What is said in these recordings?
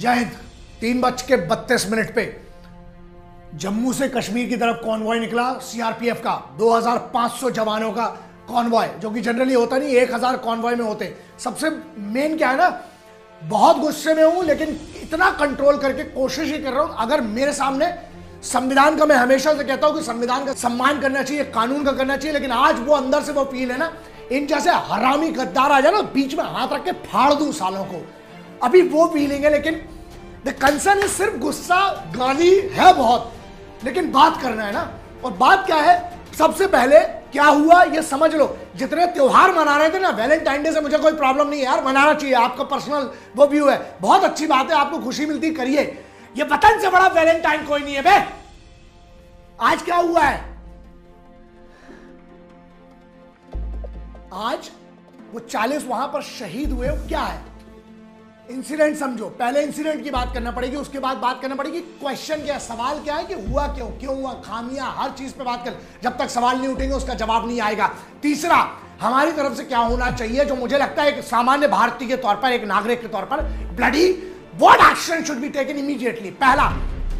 जय हिंद। 3:32 पे जम्मू से कश्मीर की तरफ कॉन्वॉय निकला सीआरपीएफ का 2500 जवानों का कॉन्वॉय, जो कि जनरली होता नहीं, 1000 कॉन्वॉय में होते। सबसे मेन क्या है ना, बहुत गुस्से में हूं लेकिन इतना कंट्रोल करके कोशिश ही कर रहा हूं। अगर मेरे सामने संविधान का, मैं हमेशा से कहता हूं कि संविधान का सम्मान करना चाहिए, कानून का करना चाहिए, लेकिन आज वो अंदर से वो फील है ना, इन जैसे हरामी गद्दार आ जाए ना, बीच में हाथ रख के फाड़ दूं सालों को, अभी वो फीलिंग है। लेकिन द कंसर्न इज सिर्फ गुस्सा, गाली है बहुत, लेकिन बात करना है ना। और बात क्या है, सबसे पहले क्या हुआ ये समझ लो। जितने त्योहार मना रहे थे ना, वैलेंटाइन डे से मुझे कोई प्रॉब्लम नहीं है यार, मनाना चाहिए, आपका पर्सनल वो व्यू है, बहुत अच्छी बात है, आपको खुशी मिलती करिए। ये वतन से बड़ा वैलेंटाइन कोई नहीं है बे। आज क्या हुआ है, आज वो 40 वहां पर शहीद हुए, क्या है इंसिडेंट समझो। पहले इंसिडेंट की बात करना पड़ेगी, उसके बाद बात करना पड़ेगी क्वेश्चन क्या है, सवाल क्या है कि हुआ क्यों, क्यों हुआ, खामियां, हर चीज पे बात कर। जब तक सवाल नहीं उठेंगे उसका जवाब नहीं आएगा। तीसरा, हमारी तरफ से क्या होना चाहिए, जो मुझे लगता है एक सामान्य भारतीय के तौर पर, एक नागरिक के तौर पर, bloody what action should be taken immediately. पहला,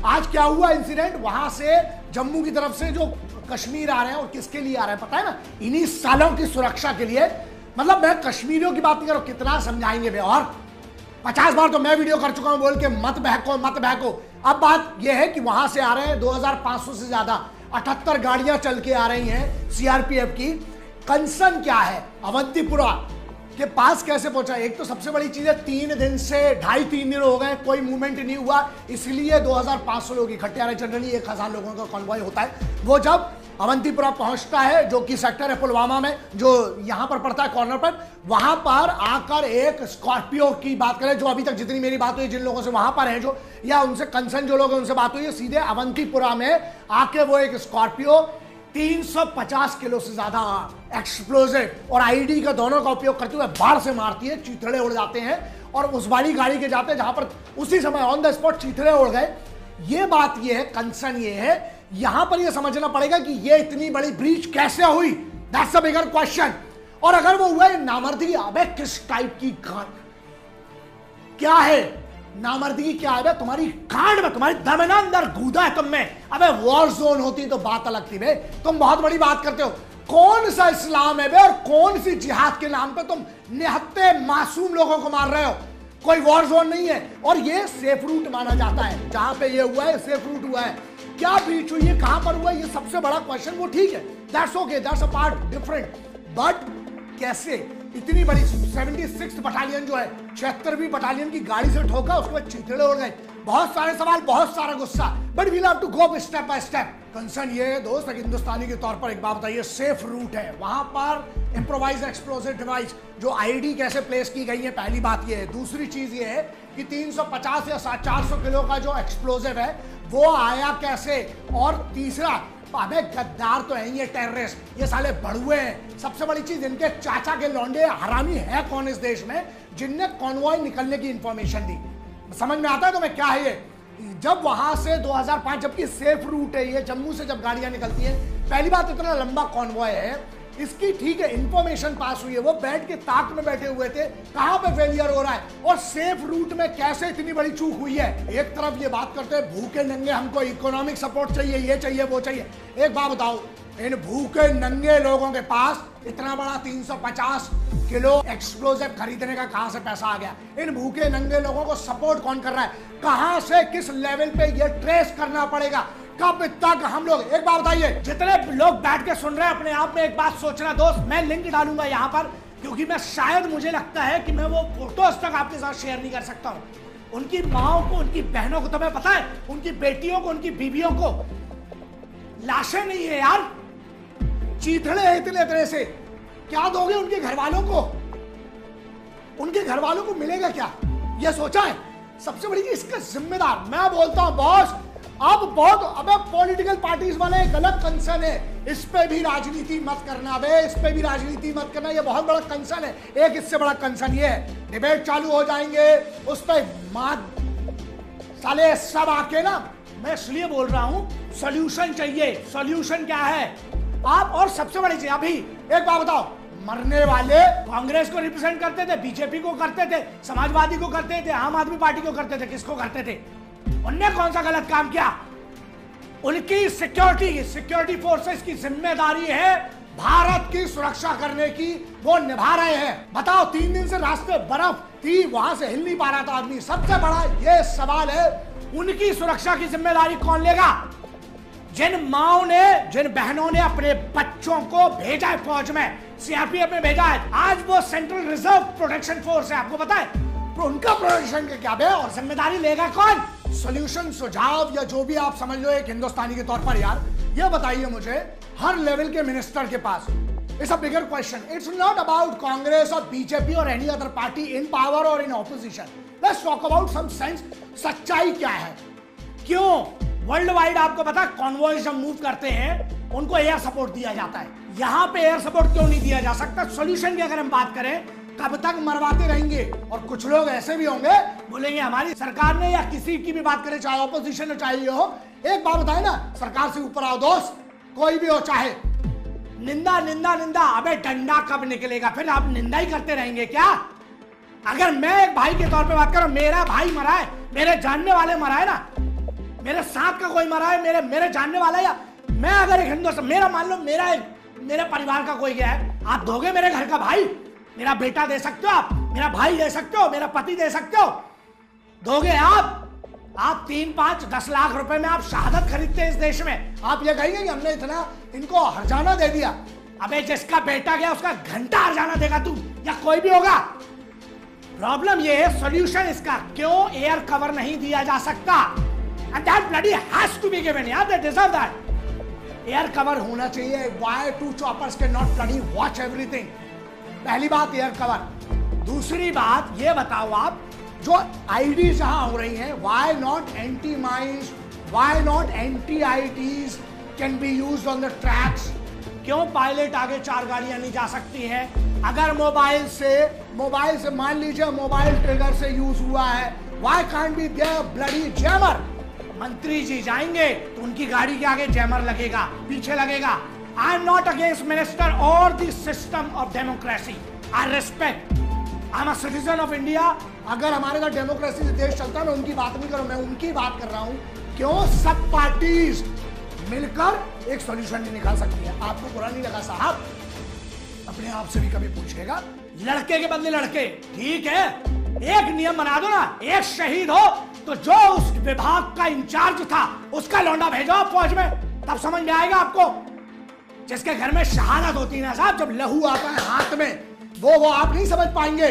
आज क्या हुआ इंसिडेंट, वहां से जम्मू की तरफ से जो कश्मीर आ रहे हैं, और किसके लिए आ रहे हैं पता है ना, इन्हीं सालों की सुरक्षा के लिए। मतलब मैं कश्मीरियों की बात नहीं कर रहा हूं, कितना समझाएंगे बे, और 50 बार तो मैं वीडियो कर चुका हूं बोल के मत बहको मत बहको। अब बात यह है कि वहां से आ रहे हैं 2500 से ज्यादा, 78 गाड़ियां चल के आ रही हैं सीआरपीएफ की। कंसर्न क्या है, अवंतीपुरा के पास कैसे पहुंचा। एक तो सबसे बड़ी चीज है, 3 दिन से 2.5-3 दिन हो गए कोई मूवमेंट नहीं हुआ, इसलिए 2500 लोग इकट्ठे आ रहे। जनरली 1000 लोगों का कॉन्वॉय होता है। वो जब अवंतीपुरा पहुंचता है, जो कि सेक्टर है पुलवामा में, जो यहां पर पड़ता है कॉर्नर पर, वहां पर आकर एक स्कॉर्पियो की बात करें, जो अभी तक जितनी मेरी बात हुई जिन लोगों से वहां पर हैं, जो या उनसे कंसर्न जो लोग हैं उनसे बात हुई है, सीधे अवंतीपुरा में आके वो एक स्कॉर्पियो 350 किलो से ज्यादा एक्सप्लोजिव और आईडी का दोनों का उपयोग करते हुए बाढ़ से मारती है, चीथड़े उड़ जाते हैं। और उस वाली गाड़ी के जाते हैं जहां पर उसी समय ऑन द स्पॉट चीथड़े उड़ गए। ये बात ये है, कंसर्न ये है, यहां पर ये समझना पड़ेगा कि ये इतनी बड़ी ब्रीच कैसे हुई, दैट्स अ बिगर क्वेश्चन। और अगर वो हुआ है नामर्दगी, अबे किस टाइप की क्या है नामर्दगी, क्या है तुम्हारी कांड में, तुम्हारी दम ना अंदर गूदा है तुम में। अबे वॉर जोन होती तो बात अलग थी बे, तुम बहुत बड़ी बात करते हो। कौन सा इस्लाम है बे, और कौन सी जिहाद के नाम पे तुम निहत्ते मासूम लोगों को मार रहे हो। कोई वॉर जोन नहीं है, और ये सेफ रूट माना जाता है। जहां पे ये हुआ है सेफ रूट हुआ है। क्या बीच हुई है, कहां पर हुआ है, ये सबसे बड़ा क्वेश्चन। वो ठीक है, that's okay, that's a part different, but कैसे इतनी बड़ी 76th बटालियन जो है, 76वीं बटालियन की गाड़ी से ठोका, उसके बाद चीथड़े उड़ गए। बहुत सारे सवाल, बहुत सारा गुस्सा, but we have to go step by step. Concern ये है दोस्त, हिंदुस्तानी के तौर पर एक बात बताइए, सेफ रूट है, वहां पर इम्प्रोवाइज एक्सप्लोसिव डिवाइस जो आईडी कैसे प्लेस की गई है, पहली बात ये है। दूसरी चीज ये है कि 350 या 400 किलो का जो एक्सप्लोसिव है वो आया कैसे। और तीसरा, अबे गद्दार तो है ये टेररिस्ट, ये साले बड़ुए हैं। सबसे बड़ी चीज, इनके चाचा के लौंडे हरामी है कौन इस देश में, जिनने कॉन्वॉय निकलने की इंफॉर्मेशन दी। समझ में आता है तुम्हें क्या है ये। जब वहां से 2005, जबकि सेफ रूट है ये, जम्मू से जब गाड़ियां निकलती हैं, पहली बात इतना लंबा कॉन्वॉय है इसकी, ठीक है इंफॉर्मेशन पास हुई है, वो बैठ के ताक में बैठे हुए थे, कहां पे फेलियर हो रहा है, और सेफ रूट में कैसे इतनी बड़ी चूक हुई है। एक तरफ ये बात करते हैं भूखे नंगे, हमको इकोनॉमिक सपोर्ट चाहिए, ये चाहिए वो चाहिए। एक बात बताओ, इन भूखे नंगे लोगों के पास इतना बड़ा 350 किलो एक्सप्लोजिव खरीदने का कहां से पैसा आ गया। इन भूखे नंगे लोगों को सपोर्ट कौन कर रहा है, कहां से, किस लेवल पे, ये ट्रेस करना पड़ेगा। कब तक हम लोग, एक बात बताइए, जितने लोग बैठ के सुन रहे हैं अपने आप में एक बात सोचना दोस्त, मैं लिंक डालूंगा यहां पर, क्योंकि मैं शायद, मुझे लगता है कि मैं वो फोटोज तक आपके साथ शेयर नहीं कर सकता हूं। उनकी माओ को, उनकी बहनों को, तुम्हें पता है, उनकी बेटियों को, उनकी बीवियों को लाशें नहीं है यार, चीथड़े हैं इतने तरह से। क्या दोगे उनके घर वालों को, उनके घर वालों को मिलेगा क्या, यह सोचा है। सबसे बड़ी चीज, इसका जिम्मेदार मैं बोलता हूं बॉस, अब बहुत, अबे पॉलिटिकल पार्टीज वाले एक अलग कंसर्न है, इस पे भी राजनीति मत करना बे, इस पे भी राजनीति मत करना, ये बहुत बड़ा कंसर्न है। एक इससे बड़ा कंसर्न ये है, डिबेट चालू हो जाएंगे उस पे, साले सब आके ना, मैं इसलिए बोल रहा हूं सोल्यूशन चाहिए। सोल्यूशन क्या है आप, और सबसे बड़ी चीज, अभी एक बात बताओ, मरने वाले कांग्रेस को रिप्रेजेंट करते थे, बीजेपी को करते थे, समाजवादी को करते थे, आम आदमी पार्टी को करते थे, किसको करते थे? उनने कौन सा गलत काम किया? उनकी सिक्योरिटी फोर्सेस की जिम्मेदारी है भारत की सुरक्षा करने की, वो निभा रहे हैं। बताओ, 3 दिन से रास्ते बर्फ थी, वहां से हिल नहीं पा रहा था आदमी। सबसे बड़ा ये सवाल है, उनकी सुरक्षा की जिम्मेदारी कौन लेगा? जिन माओ ने, जिन बहनों ने अपने बच्चों को भेजा है फौज में, सीआरपीएफ में भेजा है, आज वो सेंट्रल रिजर्व प्रोटेक्शन फोर्स है, आपको पता है? तो उनका प्रोटेक्शन के क्या है और जिम्मेदारी लेगा कौन? सॉल्यूशन, सुझाव या जो भी आप समझ लो एक हिंदुस्तानी के तौर पर, यार ये बताइए मुझे, हर लेवल के मिनिस्टर के पास, it's a bigger question, it's not about Congress और बीजेपी और any other party in power और in opposition, let's talk about some sense. सच्चाई क्या है? क्यों वर्ल्ड वाइड आपको पता, कॉन्वॉयज जब मूव करते हैं उनको एयर सपोर्ट दिया जाता है, यहां पे एयर सपोर्ट क्यों नहीं दिया जा सकता? सॉल्यूशन की अगर हम बात करें, कब तक मरवाते रहेंगे? और कुछ लोग ऐसे भी होंगे बोलेंगे हमारी सरकार ने, या किसी की भी बात करें, चाहे ऑपोजिशन हो चाहे ये हो, एक बात बताए ना, सरकार से ऊपर आओ दोस्त, कोई भी हो, चाहे निंदा निंदा निंदा, अबे डंडा कब निकलेगा? फिर आप निंदा ही करते रहेंगे क्या? अगर मैं एक भाई के तौर पे बात करूं, मेरा भाई मरा है, मेरे जानने वाले मरा है ना, मेरे साथ का कोई मरा है, मेरे जानने वाला, या मैं अगर एक हिंदुस्तान, मेरा मान लो मेरे परिवार का कोई गया है, आप दोगे मेरे घर का भाई? मेरा बेटा दे सकते हो आप, मेरा भाई दे सकते हो, मेरा पति दे सकते हो? दोगे आप 3, 5, 10 लाख रुपए में आप शहादत खरीदते हैं इस देश में? आप ये कहेंगे कि हमने इतना इनको हर्जाना दे दिया? अबे जिसका बेटा गया उसका घंटा हर्जाना देगा तू, या कोई भी होगा? प्रॉब्लम ये है, सॉल्यूशन इसका क्यों एयर कवर नहीं दिया जा सकता? And that bloody has to be given, yeah, they deserve that. Air cover होना चाहिए। Why 2 choppers cannot bloody watch everything? पहली बात एयर कवर। दूसरी बात ये बताओ आप, जो आईडी जहां हो रही हैं, why not anti mines, why not anti ITs can be used on the tracks? क्यों पायलट आगे 4 गाड़ियां नहीं जा सकती हैं? अगर मोबाइल से मान लीजिए मोबाइल ट्रिगर से यूज हुआ है, why can't be there bloody jammer? मंत्री जी जाएंगे तो उनकी गाड़ी के आगे जैमर लगेगा, पीछे लगेगा। I am not against minister और the system of democracy, I respect, I am a citizen of India. अगर हमारे साथ डेमोक्रेसी से देश चलता है, मैं उनकी बात नहीं कर रहा हूं, मैं उनकी बात कर रहा हूं, क्यों सब पार्टीज मिलकर एक सॉल्यूशन नहीं निकाल सकती है? आपको बुरा नहीं लगा साहब? अपने आप से भी कभी पूछेगा, लड़के के बदले लड़के, ठीक है, एक नियम बना दो ना, एक शहीद हो तो जो उस विभाग का इंचार्ज था उसका लौंडा भेजो आप फौज में, तब समझ में आएगा आपको। जिसके घर में शहादत होती है ना साहब, जब लहू आता है हाथ में, वो आप नहीं समझ पाएंगे।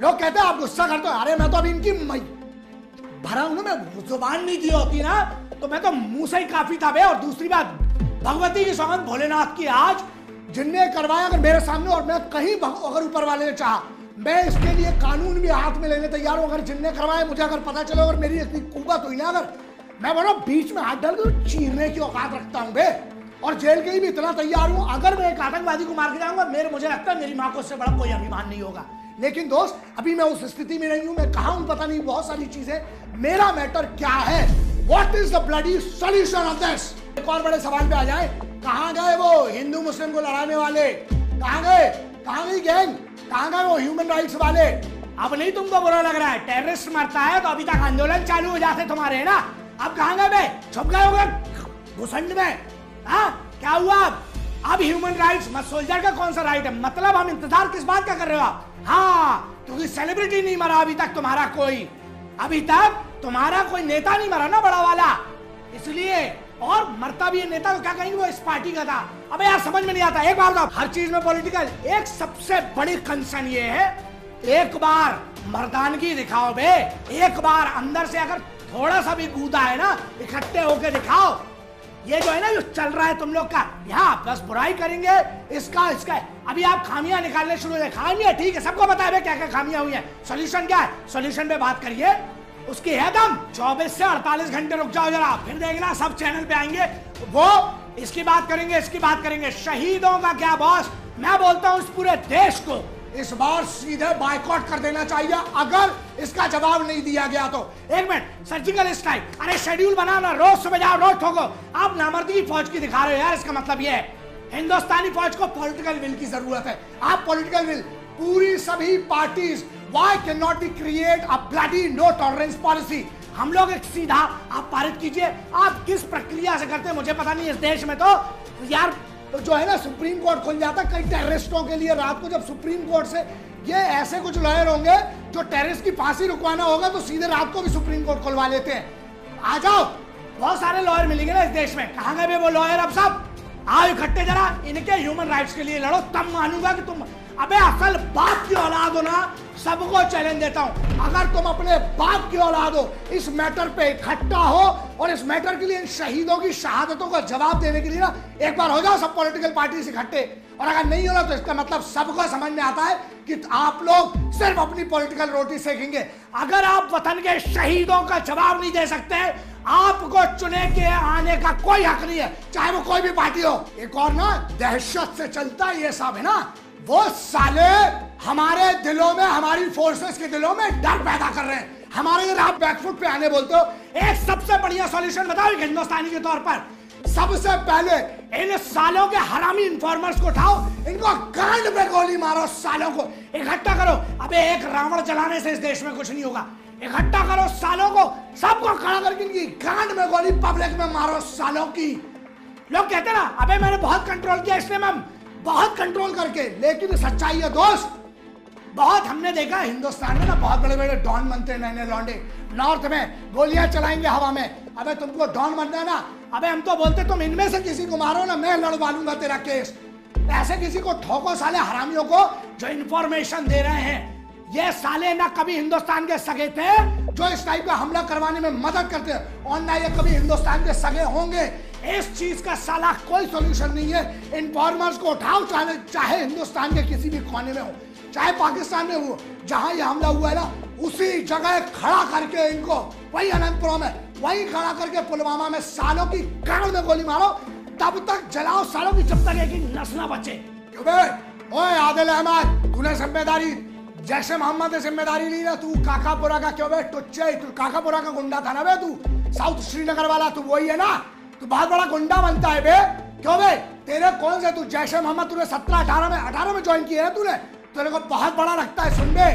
लोग कहते हैं आप गुस्सा करते हो, अरे मैं तो अभी इनकी भरा हूं ना, मैं जुबान नहीं दी होती ना तो मैं तो मुंह से ही काफी था बे। और दूसरी बात, भगवती की सौगंध भोलेनाथ की, आज जिनने करवाया अगर मेरे सामने, और मैं कहीं अगर ऊपर वाले ने चाहा, मैं इसके लिए कानून भी हाथ में लेने तैयार हूं। अगर जिनने करवाया मुझे अगर पता चले, अगर मेरी इतनी कुवत हुई ना, अगर मैं बोलो बीच में हाथ डाल के चीरने की औकात रखता हूं बे, और जेल के लिए भी इतना तैयार हूं। अगर मैं एक आतंकवादी को मार के जाऊंगा, मुझे लगता है मेरी मां को उससे बड़ा कोई अभिमान नहीं होगा। लेकिन दोस्त, अभी मैं उस स्थिति में नहीं हूं, मैं कहां हूं पता नहीं, बहुत सारी चीजें। मेरा मैटर क्या है? What is the bloody solution of this? एक और बड़े सवाल पे आ जाए, कहां गए वो हिंदू मुस्लिम को लड़ाने वाले? कहां गए? कहां गई गैंग? कहां गए वो ह्यूमन राइट्स वाले? अब नहीं तुमको बुरा लग रहा है? टेररिस्ट मरता है तो अभी तक आंदोलन चालू हो जाते तुम्हारे, है ना? अब कहां गए बे? छुप गए होंगे घुसंड में। हाँ, क्या हुआ अब ह्यूमन राइट्स? मत सोल्जर का कौन सा राइट है? मतलब हम इंतजार किस बात का कर रहे हो आप? हाँ, क्योंकि सेलिब्रिटी नहीं मरा अभी तक तुम्हारा कोई, अभी तक तुम्हारा कोई नेता नहीं मरा ना बड़ा वाला, इसलिए। और मरता भी है नेता तो क्या कहेंगे वो इस पार्टी का था। अबे यार समझ में नहीं आता। एक बार हर चीज में पॉलिटिकल, एक सबसे बड़ी कंसर्न ये है, एक बार मर्दानगी दिखाओ बे, एक बार अंदर से अगर थोड़ा सा भी कूदा है ना, इकट्ठे होके दिखाओ। ये जो है ना, जो चल रहा है तुम लोग का, यहाँ बस बुराई करेंगे, इसका अभी आप खामियां निकालने शुरू हो जाए। खामियां ठीक है, सबको पता है क्या क्या खामियां हुई है। सोल्यूशन क्या है? सोल्यूशन पे बात करिए, उसकी है दम। 24 से 48 घंटे रुक जाओ जरा, फिर देखना सब चैनल पे आएंगे, वो इसकी बात करेंगे, इसकी बात करेंगे। शहीदों का क्या बॉस? मैं बोलता हूं इस पूरे देश को इस बार सीधे बायकॉट कर देना चाहिए, अगर इसका जवाब नहीं दिया गया तो। एक मिनट, सर्जिकल स्ट्राइक, अरे शेड्यूल बनाना, रोज सुबह जाओ, रोज ठोको। आप नामर्दी फौज की दिखा रहे हो यार, इसका मतलब ये है हिंदुस्तानी फौज को पॉलिटिकल विल की जरूरत है। आप पॉलिटिकल विल पूरी सभी parties, why can not be create a bloody no tolerance policy. हम लोग एक सीधा आप पारित कीजिए। आप किस प्रक्रिया से करते हैं मुझे पता नहीं। इस देश में तो यार तो जो है ना सुप्रीम कोर्ट खुल जाता है कई टेररिस्टों के लिए। रात को जब सुप्रीम कोर्ट से ये ऐसे कुछ लॉयर होंगे जो टेररिस्ट की फांसी रुकवाना होगा तो सीधे रात को भी सुप्रीम कोर्ट खुलवा लेते हैं। आ जाओ, बहुत सारे लॉयर मिलेंगे ना इस देश में। कहां गए वो लॉयर? अब सब आओ इकट्ठे, जरा इनके ह्यूमन राइट्स के लिए लड़ो, तब मानूंगा कि तुम अबे असल बाप की औलाद हो ना। सबको चैलेंज देता हूं, अगर तुम अपने बाप की औलाद हो, इस मैटर पे इकट्ठा हो और इस मैटर के लिए इन शहीदों की शहादतों का जवाब देने के लिए ना एक बार हो जाओ सब पॉलिटिकल पार्टी इकट्ठे। और अगर नहीं हो रहा तो इसका मतलब सबको समझ में आता है कि आप लोग सिर्फ अपनी पॉलिटिकल रोटी सेकेंगे। अगर आप वतन के शहीदों का जवाब नहीं दे सकते, आपको चुने के आने का कोई हक नहीं है, चाहे वो कोई भी पार्टी हो। एक और ना दहशत से चलता है ये सब है ना, वो साले हमारे दिलों में, हमारी फोर्सेस के दिलों में डर पैदा कर रहे हैं। हमारे इधर आप बैकफुट पे आने बोलते हो। एक सबसे बढ़िया सॉल्यूशन बताओ एक हिंदुस्तानी के तौर पर। सबसे पहले इन सालों के हरामी इन्फॉर्मर्स को उठाओ, इनको गांड पे गोली मारो, सालों को इकट्ठा करो। अबे एक रावण जलाने से इस देश में कुछ नहीं होगा। इकट्ठा करो सालों को, सबको खड़ा करके इनकी गांड में गोली पब्लिक में मारो सालों की। लोग कहते ना अबे मैंने बहुत कंट्रोल किया, इसलिए मैं बहुत कंट्रोल करके, लेकिन सच्चाई है दोस्त, बहुत हमने देखा हिंदुस्तान में ना बहुत बड़े बड़े डॉन बनते हैं, नए लौंडे नॉर्थ में गोलियां चलाएंगे हवा में। अबे तुमको डॉन बनना है ना, अबे हम तो बोलते तुम इनमें से किसी को मारो ना, मैं लड़वा लूंगा तेरा केस। ऐसे किसी को ठोको साले हरामियों को जो इंफॉर्मेशन दे रहे हैं। ये साले ना कभी हिंदुस्तान के सगे थे जो इस टाइप का हमला करवाने में मदद करते हैं, और ना ये कभी हिंदुस्तान के सगे होंगे। इस चीज का साला कोई सॉल्यूशन नहीं है। इन्फॉर्मर्स को उठाओ, चाहे हिंदुस्तान के किसी भी कोने में हो, चाहे पाकिस्तान में हो, जहां ये हमला हुआ है ना उसी जगह खड़ा करके इनको, वही अनंतपुर में वही खड़ा करके पुलवामा में सालों की गांड में गोली मारो, तब तक जलाओ सालों की जब तक एक नस ना बचे। ओए आदिल अहमद, तूने जिम्मेदारी जैसे मोहम्मद ने जिम्मेदारी ली ना, तू काकापुरा का क्यों बे टुच्चे, तू काकापुरा का गुंडा था ना बे, तू साउथ श्रीनगर वाला, तू वही है ना, तू बहुत बड़ा गुंडा बनता है बे। क्यों बे, तेरे कौन से, तू जैसे मोहम्मद तूने 17-18 में ज्वाइन किया है, तूने तेरे को बहुत बड़ा रखता है। सुन बे,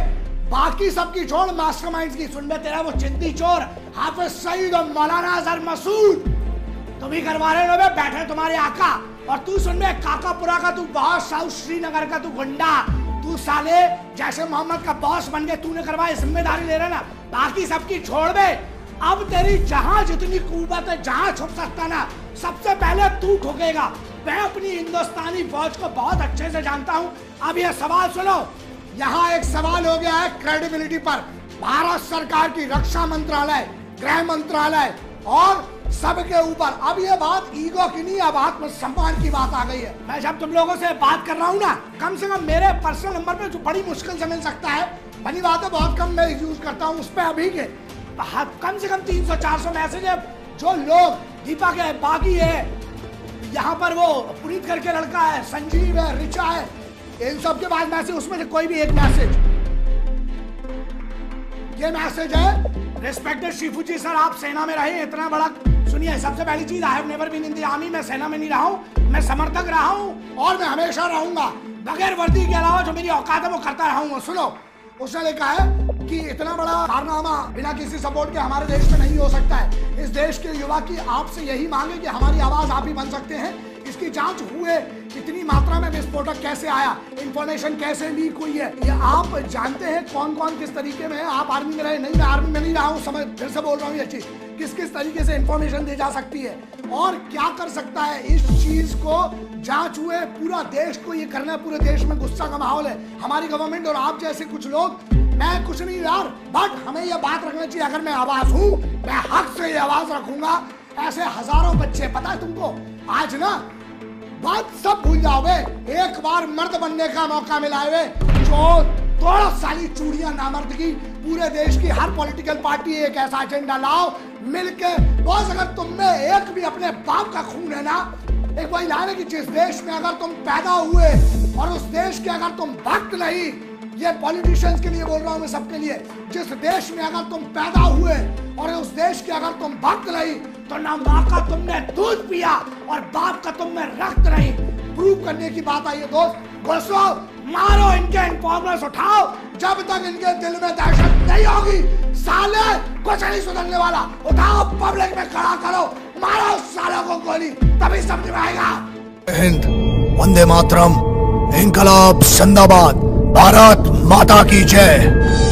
बाकी सबकी छोड़ मास्टरमाइंड्स की सुन बे, तेरा वो चिंदी चोर हाफिज सईद और मौलाना अजहर मसूद तुम ही करवा रहे हो बे, बैठे तुम्हारे आका। और तू सुन बे, काकापुरा का तू बॉस, साउथ श्रीनगर का तू गुंडा, तू साले जैसे मोहम्मद का बॉस बन गए, तूने करवाई, जिम्मेदारी ले रहे ना, बाकी सबकी छोड़ बे। अब तेरी जहां जितनी कुव्वत है, जहां छुप सकता ना, सबसे पहले तू ठोकेगा। मैं अपनी हिंदुस्तानी फौज को बहुत अच्छे से जानता हूं। अब ये सवाल सुनो, यहाँ एक सवाल हो गया है क्रेडिबिलिटी पर। भारत सरकार की रक्षा मंत्रालय, गृह मंत्रालय और सबके ऊपर अब ये बात ईगो की नहीं, अब आत्मसम्मान की बात आ गई है। मैं जब तुम लोगों से बात कर रहा हूँ ना, कम से कम मेरे पर्सनल नंबर पे जो बड़ी मुश्किल से मिल सकता है, बनी बात है बहुत कम मैं यूज करता हूँ, उस पर अभी के कम से कम 300-400 मैसेज है। जो लोग दीपा के बागी है, यहाँ पर वो पुनीत करके लड़का है, संजीव है, रिचा है, इन सब के बाद मैसेज, उसमें से कोई भी एक मैसेज, ये मैसेज है, रिस्पेक्टेड शिफू जी सर, आप सेना में रहे इतना बड़ा। सुनिए, सबसे पहली चीज, I have never been in the army, मैं सेना में नहीं रहा हूँ, मैं समर्थक रहा हूँ और मैं हमेशा रहूंगा। बगैर वर्दी के अलावा जो मेरी औकात है वो करता रहूंगा। सुनो, उसने लिखा है कि इतना बड़ा कारनामा बिना किसी सपोर्ट के हमारे देश में नहीं हो सकता है। इस देश के युवा की आपसे यही मांग है कि हमारी आवाज आप ही बन सकते हैं। इसकी जांच हुए, इतनी मात्रा में विस्फोटक कैसे आया, इंफॉर्मेशन कैसे लीक हुई है, ये आप जानते हैं कौन कौन किस तरीके में है। आप आर्मी में रहे, नहीं मैं आर्मी में नहीं रहा हूँ, समझ, फिर से बोल रहा हूँ ये चीज, किस किस तरीके से इंफॉर्मेशन दी जा सकती है और क्या कर सकता है। इस चीज को जांच हुए, पूरा देश को ये करना है, पूरे देश में गुस्सा का माहौल है, हमारी गवर्नमेंट और आप जैसे कुछ लोग। मैं कुछ नहीं यार, बट हमें ये बात रखना चाहिए, अगर मैं आवाज हूँ, मैं हक से ये आवाज रखूंगा। ऐसे हजारों बच्चे, पता है तुमको, आज ना बात सब भूल जाओगे, एक बार मर्द बनने का मौका मिला है, जो थोड़ा साली चूड़ियां नामर्दगी, पूरे देश की हर पॉलिटिकल पार्टी एक ऐसा एजेंडा लाओ मिलके। बॉस, अगर तुम में एक भी अपने बाप का खून है ना, एक वही लाने की जिस देश में अगर तुम पैदा हुए और उस देश के अगर तुम भक्त नहीं, ये पॉलिटिशियंस के लिए बोल रहा हूं मैं, सबके लिए, जिस देश में अगर तुम पैदा हुए और उस देश के अगर तुम भक्त नहीं, तो ना माँ का तुमने दूध पिया और बाप का तुम में रक्त नहीं। प्रूव करने की बात आई है दोस्त। घुसो, मारो, इनके इन्फॉर्मर्स उठाओ, जब तक इनके दिल में दहशत नहीं होगी साले कुछ नहीं सुधरने वाला। उठाओ, पब्लिक में खड़ा करो, मारो सालों को गोली, तभी समझ में आएगा। हिंद, वंदे मातरम, इंकलाब जिंदाबाद, भारत माता की जय।